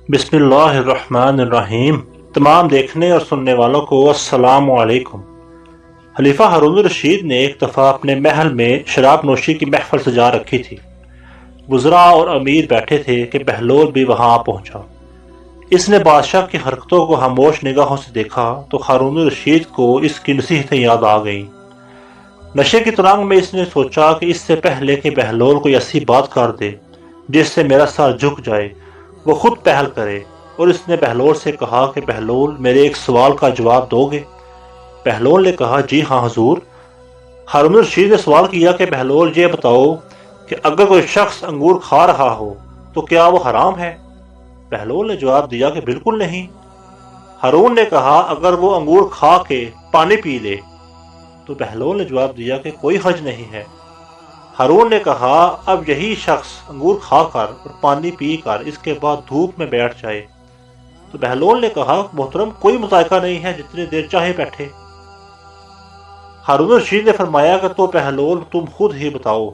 بسم اللہ الرحمن الرحیم۔ تمام دیکھنے اور سننے والوں کو السلام علیکم۔ خلیفہ ہارون الرشید نے ایک دفعہ اپنے محل میں شراب نوشی کی محفل سجا رکھی تھی۔ وزراء اور امیر بیٹھے تھے کہ بہلول بھی وہاں آ پہنچا۔ اس نے بادشاہ کی حرکتوں کو خاموش نگاہوں سے دیکھا تو ہارون الرشید کو اس کی نصیحتیں یاد آ گئیں۔ نشے کی ترنگ میں اس نے سوچا کہ اس سے پہلے کہ بہلول کوئی ایسی بات کر دے جس سے میرا سر جھک جائے، وہ خود پہل کرے، اور اس نے بہلول سے کہا کہ بہلول میرے ایک سوال کا جواب دو گے؟ بہلول نے کہا جی ہاں حضور۔ ہارون الرشید نے سوال کیا کہ بہلول یہ بتاؤ کہ اگر کوئی شخص انگور کھا رہا ہو تو کیا وہ حرام ہے؟ بہلول نے جواب دیا کہ بالکل نہیں۔ ہارون نے کہا اگر وہ انگور کھا کے پانی پی لے؟ تو بہلول نے جواب دیا کہ کوئی حرج نہیں ہے۔ ہارون نے کہا اب یہی شخص انگور کھا کر اور پانی پی کر اس کے بعد دھوپ میں بیٹھ جائے؟ تو بہلول نے کہا محترم کوئی مذائقہ نہیں ہے، جتنی دیر چاہے بیٹھے۔ ہارون الرشید نے فرمایا کہ تو بہلول تم خود ہی بتاؤ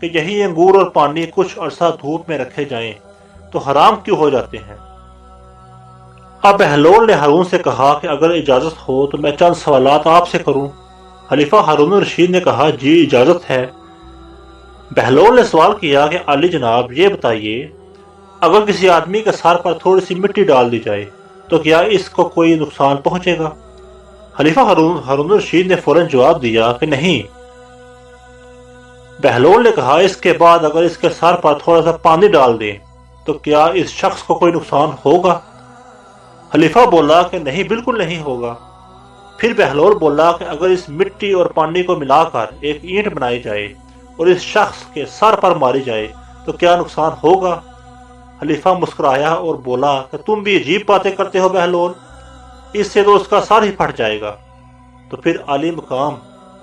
کہ یہی انگور اور پانی کچھ عرصہ دھوپ میں رکھے جائیں تو حرام کیوں ہو جاتے ہیں؟ اب بہلول نے ہارون سے کہا کہ اگر اجازت ہو تو میں چند سوالات آپ سے کروں۔ خلیفہ ہارون الرشید نے کہا جی اجازت ہے۔ بہلول نے سوال کیا کہ عالی جناب یہ بتائیے اگر کسی آدمی کے سر پر تھوڑی سی مٹی ڈال دی جائے تو کیا اس کو کوئی نقصان پہنچے گا؟ خلیفہ ہارون الرشید نے فوراً جواب دیا کہ نہیں۔ بہلول نے کہا اس کے بعد اگر اس کے سر پر تھوڑا سا پانی ڈال دیں تو کیا اس شخص کو کوئی نقصان ہوگا؟ خلیفہ بولا کہ نہیں بالکل نہیں ہوگا۔ پھر بہلول بولا کہ اگر اس مٹی اور پانی کو ملا کر ایک اینٹ بنائی جائے اور اس شخص کے سر پر ماری جائے تو کیا نقصان ہوگا؟ خلیفہ مسکرایا اور بولا کہ تم بھی عجیب باتیں کرتے ہو بہلول، اس سے تو اس کا سر ہی پھٹ جائے گا۔ تو پھر عالی مقام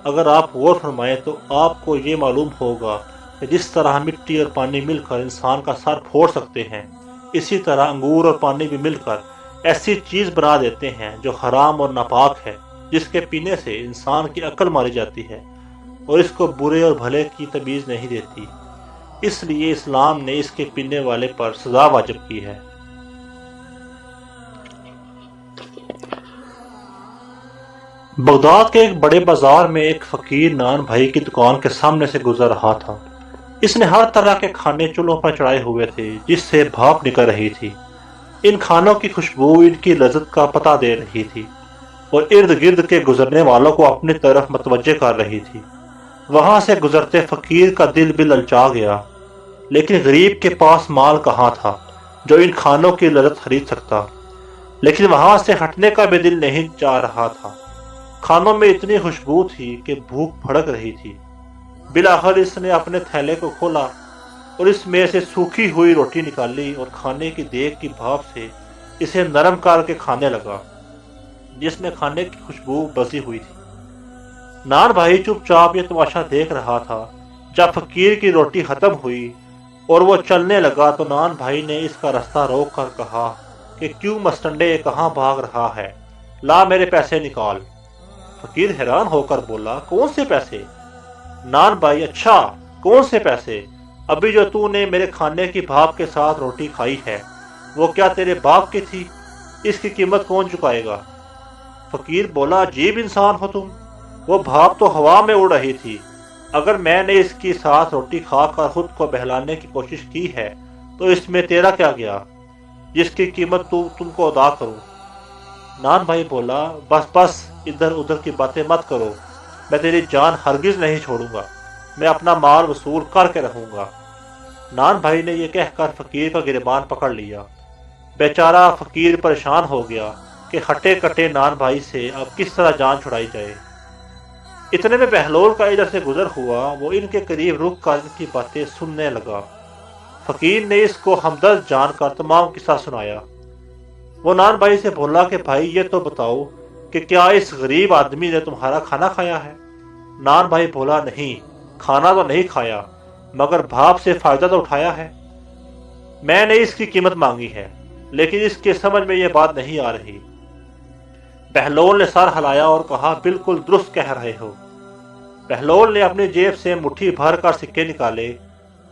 اگر آپ غور فرمائیں تو آپ کو یہ معلوم ہوگا کہ جس طرح مٹی اور پانی مل کر انسان کا سر پھوڑ سکتے ہیں، اسی طرح انگور اور پانی بھی مل کر ایسی چیز بنا دیتے ہیں جو حرام اور ناپاک ہے، جس کے پینے سے انسان کی عقل ماری جاتی ہے اور اس کو برے اور بھلے کی تمیز نہیں دیتی۔ اس لیے اسلام نے اس کے پینے والے پر سزا واجب کی ہے۔ بغداد کے ایک بڑے بازار میں ایک فقیر نان بھائی کی دکان کے سامنے سے گزر رہا تھا۔ اس نے ہر طرح کے کھانے چولہوں پر چڑھائے ہوئے تھے جس سے بھاپ نکل رہی تھی۔ ان کھانوں کی خوشبو ان کی لذت کا پتہ دے رہی تھی اور ارد گرد کے گزرنے والوں کو اپنی طرف متوجہ کر رہی تھی۔ وہاں سے گزرتے فقیر کا دل بھی للچا گیا، لیکن غریب کے پاس مال کہاں تھا جو ان کھانوں کی لذت خرید سکتا؟ لیکن وہاں سے ہٹنے کا بھی دل نہیں چاہ رہا تھا۔ کھانوں میں اتنی خوشبو تھی کہ بھوک بھڑک رہی تھی۔ بالآخر اس نے اپنے تھیلے کو کھولا اور اس میں سے سوکھی ہوئی روٹی نکالی اور کھانے کی دیگ کی بھاپ سے اسے نرم کر کے کھانے لگا، جس میں کھانے کی خوشبو بسی ہوئی تھی۔ نان بھائی چپ چاپ یہ تماشا دیکھ رہا تھا۔ جب فقیر کی روٹی ختم ہوئی اور وہ چلنے لگا تو نان بھائی نے اس کا راستہ روک کر کہا کہ کیوں مسٹنڈے کہاں بھاگ رہا ہے، لا میرے پیسے نکال۔ فقیر حیران ہو کر بولا کون سے پیسے؟ نان بھائی اچھا کون سے پیسے؟ ابھی جو تو نے میرے کھانے کی بھاپ کے ساتھ روٹی کھائی ہے وہ کیا تیرے باپ کی تھی؟ اس کی قیمت کون چکائے گا؟ فقیر بولا عجیب انسان ہو تم، وہ بھاپ تو ہوا میں اڑ رہی تھی۔ اگر میں نے اس کی ساتھ روٹی کھا کر خود کو بہلانے کی کوشش کی ہے تو اس میں تیرا کیا گیا جس کی قیمت تم کو ادا کروں؟ نان بھائی بولا بس بس ادھر ادھر کی باتیں مت کرو، میں تیری جان ہرگز نہیں چھوڑوں گا، میں اپنا مال وصول کر کے رہوں گا۔ نان بھائی نے یہ کہہ کر فقیر کا گریبان پکڑ لیا۔ بیچارہ فقیر پریشان ہو گیا کہ ہٹے کٹے نان بھائی سے اب کس طرح جان چھڑائی جائے۔ اتنے میں بہلول کا ادھر سے گزر ہوا، وہ ان کے قریب رک کر ان کی باتیں سننے لگا۔ فقیر نے اس کو ہمدرد جان کر تمام قصہ سنایا۔ وہ نان بھائی سے بولا کہ بھائی یہ تو بتاؤ کہ کیا اس غریب آدمی نے تمہارا کھانا کھایا ہے؟ نان بھائی بولا نہیں، کھانا تو نہیں کھایا، مگر بھاپ سے فائدہ تو اٹھایا ہے۔ میں نے اس کی قیمت مانگی ہے لیکن اس کے سمجھ میں یہ بات نہیں آ رہی۔ بہلول نے سر ہلایا اور کہا بالکل درست کہہ رہے ہو۔ بہلول نے اپنی جیب سے مٹھی بھر کر سکے نکالے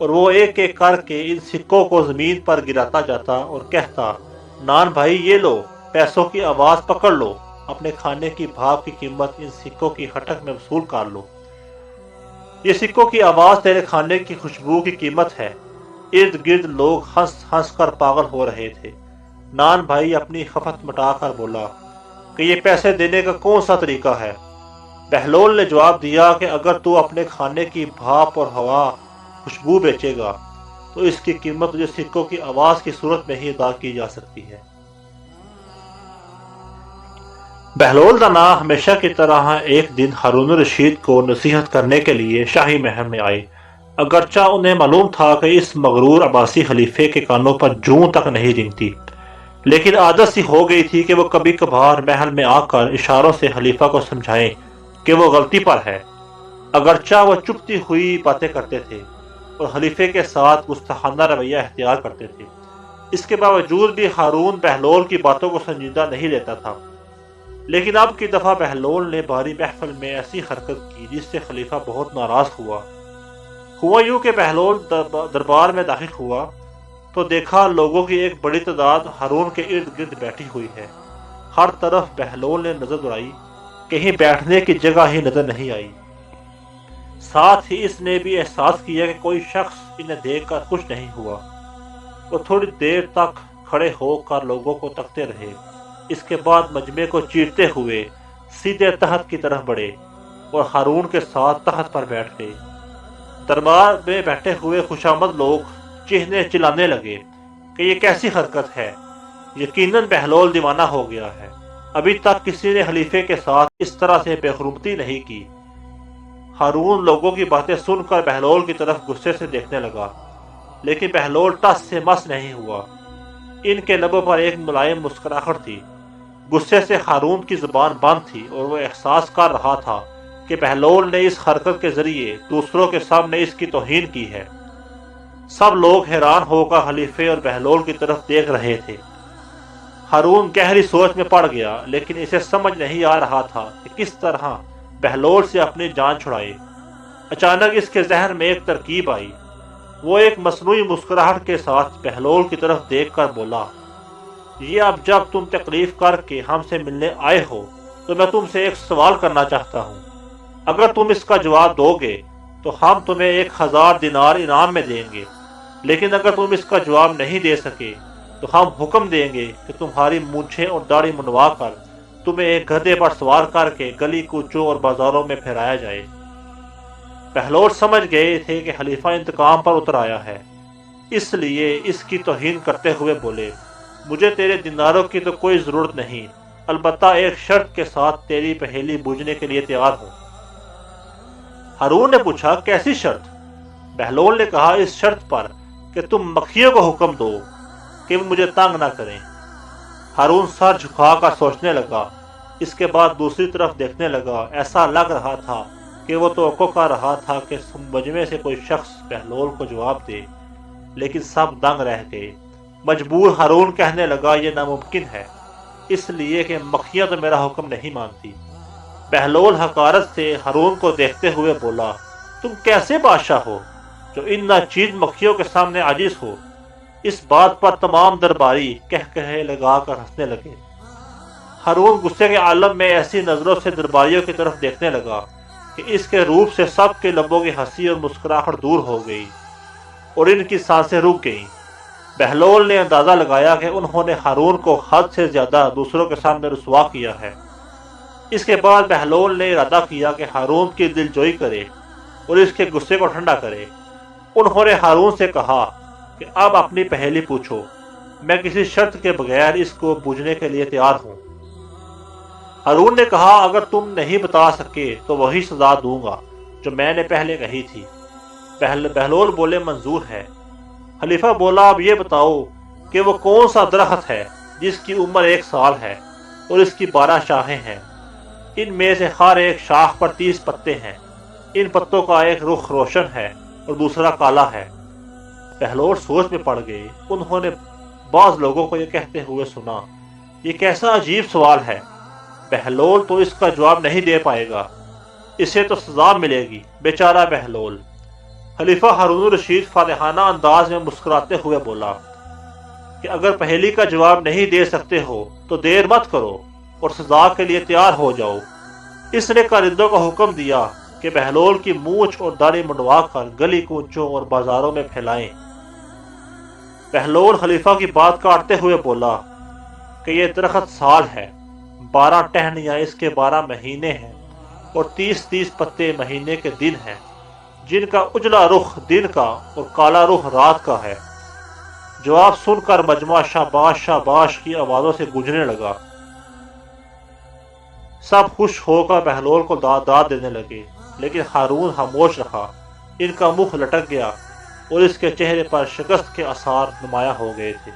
اور وہ ایک ایک کر کے ان سکوں کو زمین پر گراتا جاتا اور کہتا نان بھائی یہ لو، پیسوں کی آواز پکڑ لو، اپنے کھانے کی بھاپ کی قیمت ان سکوں کی ہٹک میں وصول کر لو۔ یہ سکوں کی آواز تیرے کھانے کی خوشبو کی قیمت ہے۔ ارد گرد لوگ ہنس ہنس کر پاگل ہو رہے تھے۔ نان بھائی اپنی خفت مٹا کر بولا کہ یہ پیسے دینے کا کون سا طریقہ ہے؟ بہلول نے جواب دیا کہ اگر تو اپنے کھانے کی بھاپ اور ہوا خوشبو بیچے گا تو اس کی قیمت تجھے سکوں کی آواز کی صورت میں ہی ادا کی جا سکتی ہے۔ بہلول دانا ہمیشہ کی طرح ایک دن ہارون الرشید کو نصیحت کرنے کے لیے شاہی محل میں آئے، اگرچہ انہیں معلوم تھا کہ اس مغرور عباسی خلیفے کے کانوں پر جوں تک نہیں رینگتی، لیکن عادت سی ہو گئی تھی کہ وہ کبھی کبھار محل میں آ کر اشاروں سے خلیفہ کو سمجھائیں کہ وہ غلطی پر ہے، اگرچہ وہ چپتی ہوئی باتیں کرتے تھے اور خلیفے کے ساتھ گستاخانہ رویہ اختیار کرتے تھے۔ اس کے باوجود بھی ہارون بہلول کی باتوں کو سنجیدہ نہیں لیتا تھا، لیکن اب کی دفعہ بہلول نے بھاری محفل میں ایسی حرکت کی جس سے خلیفہ بہت ناراض ہوا یوں کہ بہلول دربار میں داخل ہوا تو دیکھا لوگوں کی ایک بڑی تعداد ہارون کے ارد گرد بیٹھی ہوئی ہے۔ ہر طرف بہلول نے نظر دوڑائی، کہیں بیٹھنے کی جگہ ہی نظر نہیں آئی۔ ساتھ ہی اس نے بھی احساس کیا کہ کوئی شخص انہیں دیکھ کر خوش نہیں ہوا۔ وہ تھوڑی دیر تک کھڑے ہو کر لوگوں کو تکتے رہے، اس کے بعد مجمع کو چیرتے ہوئے سیدھے تخت کی طرف بڑھے اور ہارون کے ساتھ تخت پر بیٹھ گئے۔ دربار میں بیٹھے ہوئے خوشامد لوگ چیخنے چلانے لگے کہ یہ کیسی حرکت ہے، یقیناً بہلول دیوانہ ہو گیا ہے، ابھی تک کسی نے خلیفے کے ساتھ اس طرح سے بے حرمتی نہیں کی۔ ہارون لوگوں کی باتیں سن کر بہلول کی طرف غصے سے دیکھنے لگا، لیکن بہلول ٹس سے مس نہیں ہوا۔ ان کے لبوں پر ایک ملائم مسکراہٹ تھی۔ غصے سے ہارون کی زبان بند تھی اور وہ احساس کر رہا تھا کہ بہلول نے اس حرکت کے ذریعے دوسروں کے سامنے اس کی توہین کی ہے۔ سب لوگ حیران ہو کر خلیفے اور بہلول کی طرف دیکھ رہے تھے۔ ہارون گہری سوچ میں پڑ گیا، لیکن اسے سمجھ نہیں آ رہا تھا کہ کس طرح بہلول سے اپنی جان چھڑائے۔ اچانک اس کے ذہن میں ایک ترکیب آئی۔ وہ ایک مصنوعی مسکراہٹ کے ساتھ بہلول کی طرف دیکھ کر بولا، یہ اب جب تم تکلیف کر کے ہم سے ملنے آئے ہو تو میں تم سے ایک سوال کرنا چاہتا ہوں۔ اگر تم اس کا جواب دو گے تو ہم تمہیں 1000 دینار انعام میں دیں گے، لیکن اگر تم اس کا جواب نہیں دے سکے تو ہم حکم دیں گے کہ تمہاری مونچھیں اور داڑھی منڈوا کر تمہیں ایک گدھے پر سوار کر کے گلی کوچوں اور بازاروں میں پھیرایا جائے۔ بہلول سمجھ گئے تھے کہ خلیفہ انتقام پر اتر آیا ہے، اس لیے اس کی توہین کرتے ہوئے بولے، مجھے تیرے دیناروں کی تو کوئی ضرورت نہیں، البتہ ایک شرط کے ساتھ تیری پہیلی بوجھنے کے لیے تیار ہوں۔ ہارون نے پوچھا، کیسی شرط؟ بہلول نے کہا، اس شرط پر کہ تم مکھیوں کو حکم دو کہ وہ مجھے تنگ نہ کریں۔ ہارون سر جھکا کر سوچنے لگا، اس کے بعد دوسری طرف دیکھنے لگا۔ ایسا لگ رہا تھا کہ وہ توقع کر رہا تھا کہ مجمع سے کوئی شخص بہلول کو جواب دے، لیکن سب دنگ رہ گئے۔ مجبور ہارون کہنے لگا، یہ ناممکن ہے، اس لیے کہ مکھیاں تو میرا حکم نہیں مانتی۔ بہلول حقارت سے ہارون کو دیکھتے ہوئے بولا، تم کیسے بادشاہ ہو جو ان ناچیز مکھیوں کے سامنے عاجز ہو؟ اس بات پر تمام درباری کہکہے لگا کر ہنسنے لگے۔ ہارون غصے کے عالم میں ایسی نظروں سے درباریوں کی طرف دیکھنے لگا کہ اس کے روپ سے سب کے لبوں کی ہنسی اور مسکراہٹ دور ہو گئی اور ان کی سانسیں رک گئیں۔ بہلول نے اندازہ لگایا کہ انہوں نے ہارون کو حد سے زیادہ دوسروں کے سامنے رسوا کیا ہے۔ اس کے بعد بہلول نے ارادہ کیا کہ ہارون کی دل جوئی کرے اور اس کے غصے کو ٹھنڈا کرے۔ انہوں نے ہارون سے کہا کہ اب اپنی پہیلی پوچھو، میں کسی شرط کے بغیر اس کو بوجھنے کے لیے تیار ہوں۔ ہارون نے کہا، اگر تم نہیں بتا سکے تو وہی سزا دوں گا جو میں نے پہلے کہی تھی۔ بہلول بولے، منظور ہے۔ خلیفہ بولا، اب یہ بتاؤ کہ وہ کون سا درخت ہے جس کی عمر 1 سال ہے اور اس کی 12 شاخیں ہیں؟ ان میں سے ہر ایک شاخ پر 30 پتے ہیں۔ ان پتوں کا ایک رخ روشن ہے اور دوسرا کالا ہے۔ بہلول سوچ میں پڑ گئے۔ انہوں نے بعض لوگوں کو یہ کہتے ہوئے سنا، یہ کیسا عجیب سوال ہے، بہلول تو اس کا جواب نہیں دے پائے گا، اسے تو سزا ملے گی، بیچارہ بہلول۔ خلیفہ ہارون الرشید فاتحانہ انداز میں مسکراتے ہوئے بولا، کہ اگر پہیلی کا جواب نہیں دے سکتے ہو تو دیر مت کرو اور سزا کے لیے تیار ہو جاؤ۔ اس نے کارندوں کو حکم دیا کہ بہلول کی مونچھ اور داڑھی منڈوا کر گلی کوچوں اور بازاروں میں پھیلائیں۔ بہلول خلیفہ کی بات کاٹتے ہوئے بولا کہ یہ درخت سال ہے، 12 ٹہنیاں اس کے 12 مہینے ہیں اور 30 پتے مہینے کے دن ہیں، جن کا اجلا رخ دن کا اور کالا رخ رات کا ہے۔ جواب سن کر مجمع شاباش شاباش کی آوازوں سے گونجنے لگا۔ سب خوش ہو کر بہلول کو داد دینے لگے، لیکن ہارون خاموش رہا۔ ان کا منہ لٹک گیا اور اس کے چہرے پر شکست کے آثار نمایاں ہو گئے تھے۔